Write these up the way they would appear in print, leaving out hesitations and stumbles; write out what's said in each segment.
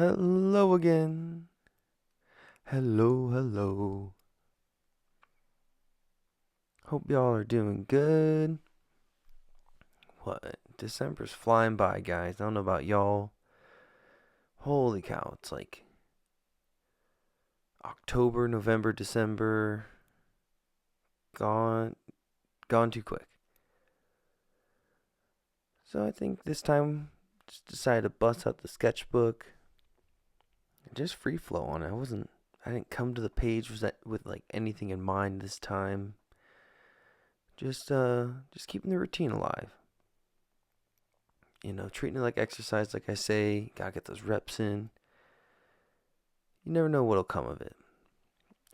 Hello again. Hello, hello. Hope y'all are doing good. What? December's flying by, guys. I don't know about y'all. Holy cow, it's like October, November, December. Gone gone too quick. So I think this time just decided to bust out the sketchbook and just free flow on it. I didn't come to the page with like anything in mind this time. Just keeping the routine alive. Treating it like exercise, like I say, gotta get those reps in. You never know what'll come of it.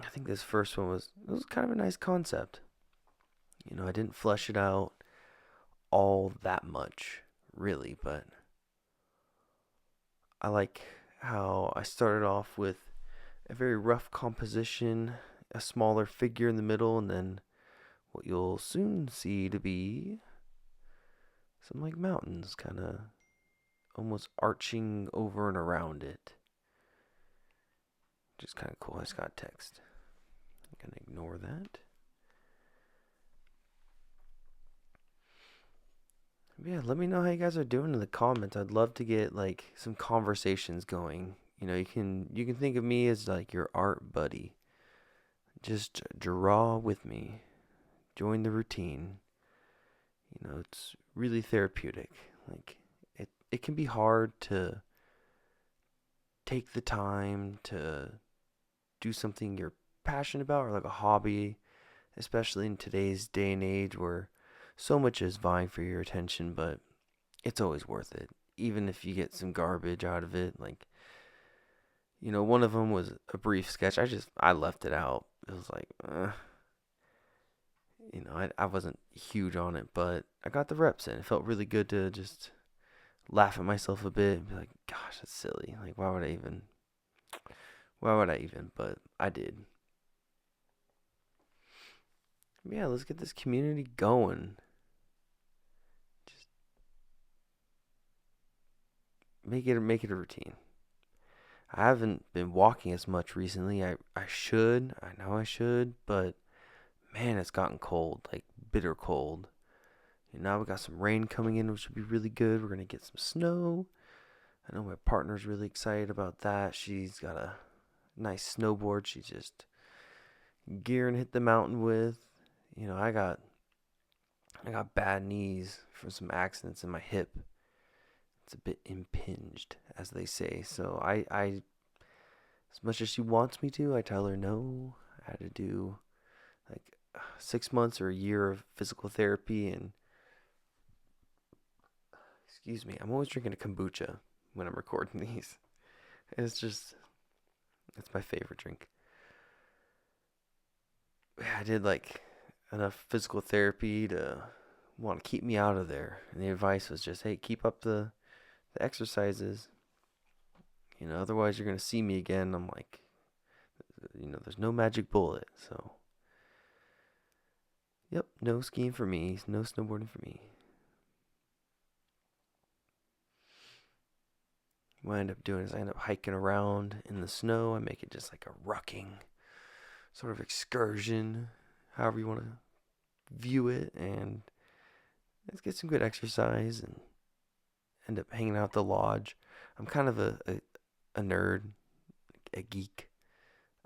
I think this first one was kind of a nice concept. I didn't flesh it out all that much, really, but I like how I started off with a very rough composition, a smaller figure in the middle, and then what you'll soon see to be some like mountains kind of almost arching over and around it. Just kind of cool. I just got text. I'm going to ignore that. Yeah, let me know how you guys are doing in the comments. I'd love to get like some conversations going. You can think of me as like your art buddy. Just draw with me. Join the routine. It's really therapeutic. Like it can be hard to take the time to do something you're passionate about or like a hobby, especially in today's day and age where so much is vying for your attention, but it's always worth it. Even if you get some garbage out of it, like one of them was a brief sketch. I left it out. It was like, I wasn't huge on it, but I got the reps in. It felt really good to just laugh at myself a bit and be like, gosh, that's silly. Like, why would I even? Why would I even? But I did. Yeah, let's get this community going. Just make it a routine. I haven't been walking as much recently. I should. I know I should, but man, it's gotten cold, like bitter cold. Now we got some rain coming in, which would be really good. We're gonna get some snow. I know my partner's really excited about that. She's got a nice snowboard. She's just gearing to hit the mountain with. I got bad knees from some accidents in my hip. It's a bit impinged, as they say. So I as much as she wants me to, I tell her no. I had to do like 6 months or a year of physical therapy, and excuse me, I'm always drinking a kombucha when I'm recording these. It's my favorite drink. I did like enough physical therapy to want to keep me out of there. And the advice was just, hey, keep up the exercises. Otherwise you're gonna see me again. I'm like, there's no magic bullet. So, yep, no skiing for me, no snowboarding for me. What I end up doing is I end up hiking around in the snow. I make it just like a rucking sort of excursion, however you want to view it, and let's get some good exercise and end up hanging out at the lodge. I'm kind of a nerd, a geek.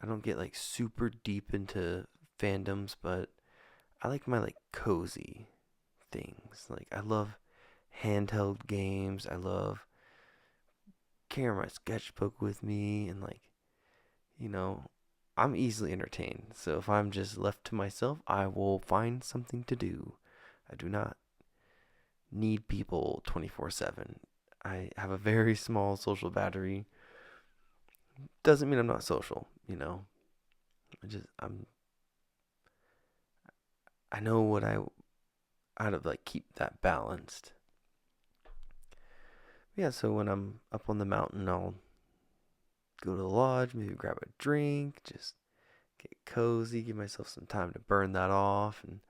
I don't get like super deep into fandoms, but I like my like cozy things. Like I love handheld games. I love carrying my sketchbook with me and like, you know, I'm easily entertained. So if I'm just left to myself, I will find something to do. I do not need people 24/7. I have a very small social battery. Doesn't mean I'm not social. I know what I how to like keep that balanced. Yeah, so when I'm up on the mountain, I'll go to the lodge, maybe grab a drink, just get cozy, give myself some time to burn that off, and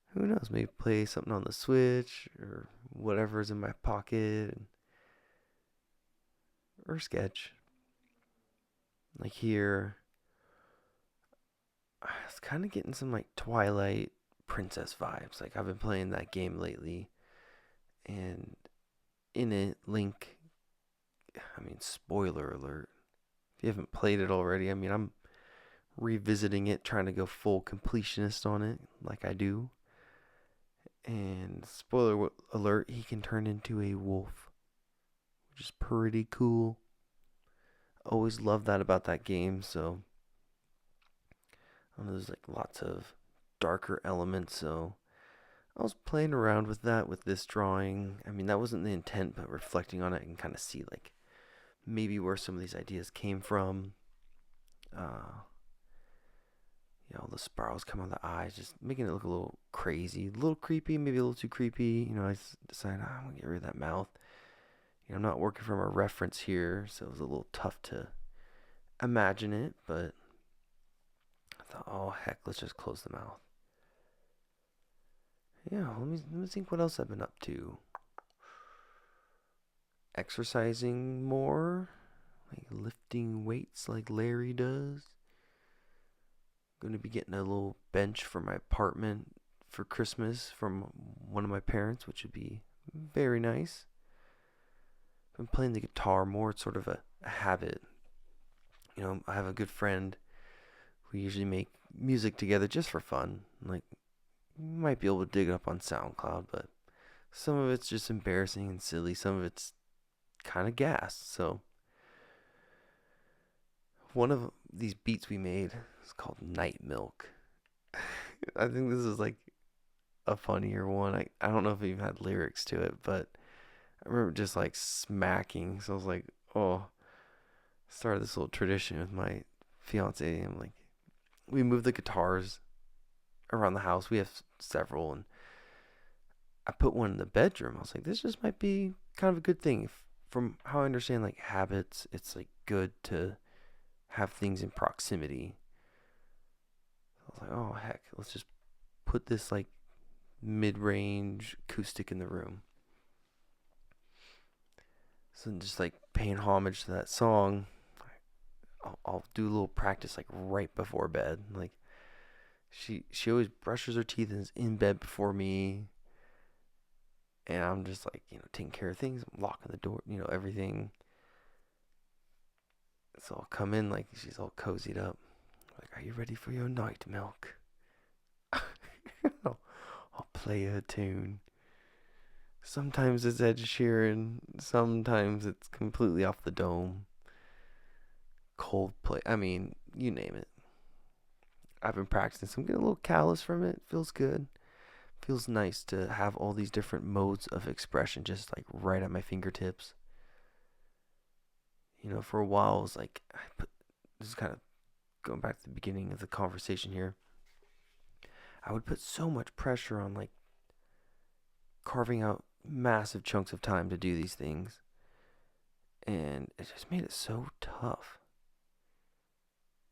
who knows, maybe play something on the Switch or whatever's in my pocket, or sketch. Like here, I was kind of getting some like Twilight Princess vibes. Like I've been playing that game lately, and in it, Link. I mean, spoiler alert. If you haven't played it already, I mean, I'm revisiting it, trying to go full completionist on it, like I do. And spoiler alert, he can turn into a wolf, which is pretty cool. Always loved that about that game. So I know there's like lots of darker elements. So I was playing around with that with this drawing. I mean, that wasn't the intent, but reflecting on it and kind of see like maybe where some of these ideas came from. The spirals come on the eyes, just making it look a little crazy, a little creepy, maybe a little too creepy. I decided I'm gonna get rid of that mouth. I'm not working from a reference here, so it was a little tough to imagine it, but I thought, oh heck, let's just close the mouth. Yeah, let me think what else I've been up to. Exercising more, like lifting weights like Larry does. Going to be getting a little bench for my apartment for Christmas from one of my parents, which would be very nice. Been playing the guitar more. It's sort of a habit. I have a good friend. We usually make music together just for fun. Like, you might be able to dig it up on SoundCloud, but some of it's just embarrassing and silly. Some of it's kind of gas. So, one of these beats we made is called Night Milk. I think this is like a funnier one. I don't know if it even had lyrics to it, but I remember just like smacking. So I was like, oh, started this little tradition with my fiance. And like, we moved the guitars around the house. We have several, and I put one in the bedroom. I was like, this just might be kind of a good thing. From how I understand like habits, it's like good to have things in proximity. I was like, oh heck, let's just put this like mid-range acoustic in the room. So just like paying homage to that song, I'll do a little practice like right before bed. Like she always brushes her teeth and is in bed before me, and I'm just like taking care of things. I'm locking the door, everything. So I'll come in like she's all cozied up. Like, are you ready for your night milk? I'll play a tune. Sometimes it's Ed Sheeran. Sometimes it's completely off the dome. Coldplay. I mean, you name it. I've been practicing, so I'm getting a little callous from it. Feels good. Feels nice to have all these different modes of expression just like right at my fingertips. For a while, I was like, this is kind of going back to the beginning of the conversation here. I would put so much pressure on like carving out massive chunks of time to do these things, and it just made it so tough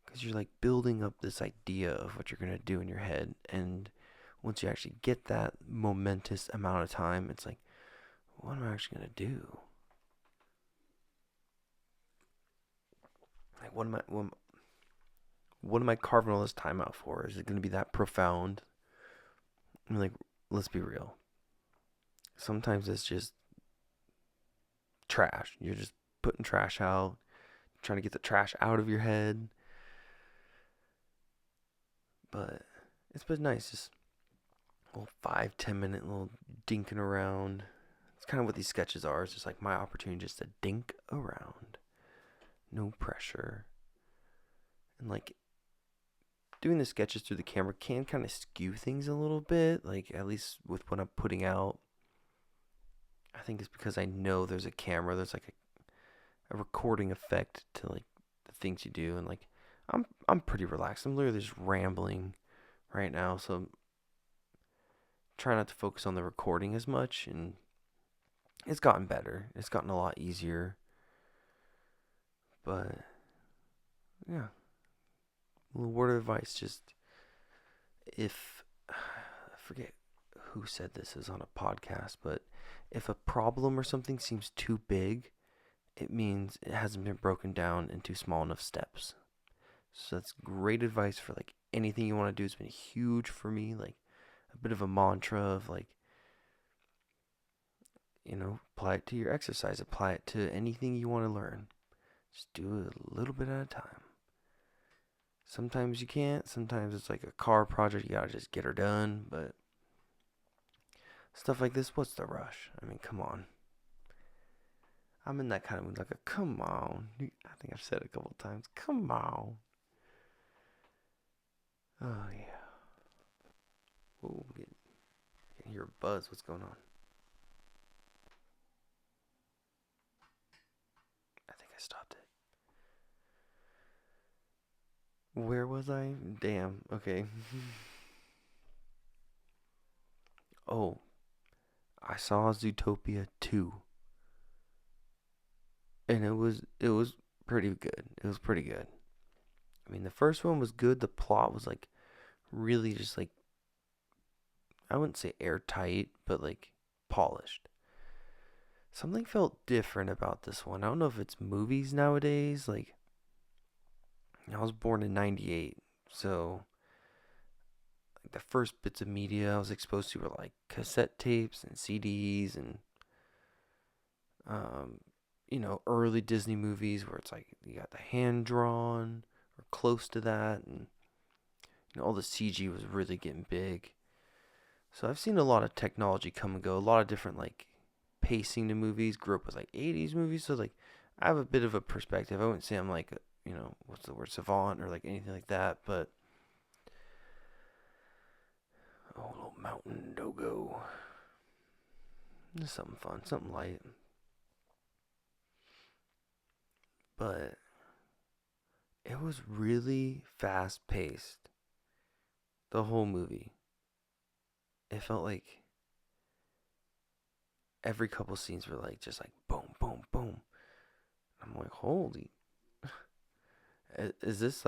because you're like building up this idea of what you're going to do in your head, and once you actually get that momentous amount of time, it's like, what am I actually going to do? Like, what am I carving all this time out for? Is it going to be that profound? I mean, like, let's be real. Sometimes it's just trash. You're just putting trash out, trying to get the trash out of your head. But it's been nice, just a little 5-10 minute little dinking around. It's kind of what these sketches are. It's just like my opportunity just to dink around. No pressure. And like doing the sketches through the camera can kind of skew things a little bit. Like at least with what I'm putting out. I think it's because I know there's a camera. There's like a recording effect to like the things you do, and like I'm pretty relaxed. I'm literally just rambling right now, so I'm trying not to focus on the recording as much, and it's gotten better. It's gotten a lot easier. But yeah, a little word of advice: just if I forget who said this is on a podcast, but if a problem or something seems too big it means it hasn't been broken down into small enough steps. So that's great advice for like anything you want to do. It's been huge for me, like a bit of a mantra of like, apply it to your exercise, apply it to anything you want to learn. Just do it a little bit at a time. Sometimes you can't, sometimes it's like a car project, you gotta just get her done, but stuff like this, what's the rush? I mean, come on. I'm in that kind of mood, like a come on. I think I've said it a couple of times. Come on. Oh yeah. Oh, can hear a buzz. What's going on? I think I stopped it. Where was I? Damn. Okay. Oh, I saw Zootopia 2, and it was pretty good. It was pretty good. I mean, the first one was good. The plot was like really just like, I wouldn't say airtight, but like polished. Something felt different about this one. I don't know if it's movies nowadays. Like, I was born in '98, so like the first bits of media I was exposed to were like cassette tapes and CDs and um, early Disney movies where it's like you got the hand drawn or close to that, and all the CG was really getting big. So I've seen a lot of technology come and go, a lot of different like pacing to movies. Grew up with like '80s movies, so like I have a bit of a perspective. I wouldn't say I'm like what's the word, savant or like anything like that, but oh, a little mountain dogo, just something fun, something light. But it was really fast paced. The whole movie. It felt like every couple scenes were like just like boom, boom, boom. I'm like, holy, is this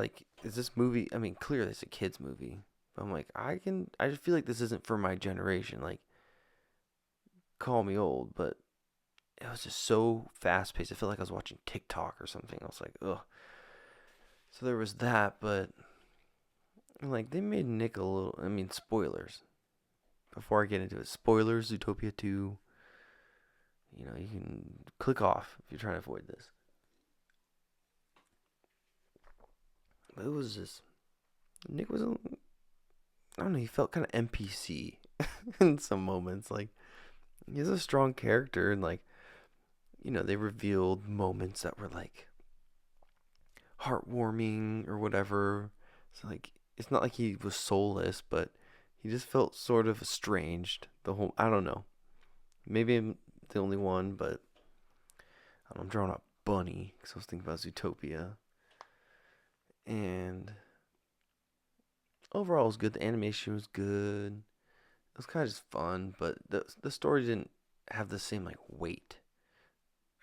movie? I mean, clearly it's a kids movie, but I'm like, I just feel like this isn't for my generation. Like, call me old, but it was just so fast paced. I felt like I was watching TikTok or something. I was like, ugh. So there was that, but like they made Nick a little. I mean, spoilers. Before I get into it, spoilers. Zootopia 2. You can click off if you're trying to avoid this. But it was just Nick was I don't know. He felt kind of NPC in some moments. Like he's a strong character, and like they revealed moments that were like heartwarming or whatever. So like it's not like he was soulless, but he just felt sort of estranged. The whole I don't know. Maybe I'm the only one, but I'm drawing a bunny because I was thinking about Zootopia, and overall it was good. The animation was good. It was kind of just fun, but the story didn't have the same like weight.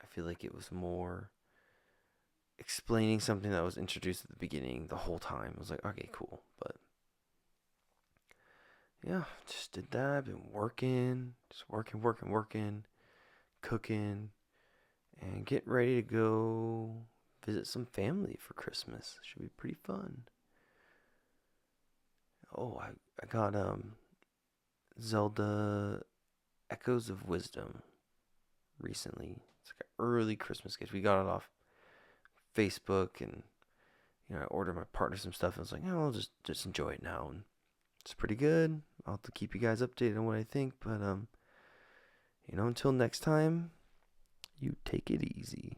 I feel like it was more explaining something that was introduced at the beginning the whole time. It was like, okay, cool. But yeah, just did that. I've been working, just working, cooking, and getting ready to go visit some family for Christmas. Should be pretty fun. Oh, I got Zelda Echoes of Wisdom recently. It's like an early Christmas gift. We got it off Facebook, and I ordered my partner some stuff. And I was like, I'll just enjoy it now, and it's pretty good. I'll have to keep you guys updated on what I think, but until next time, you take it easy.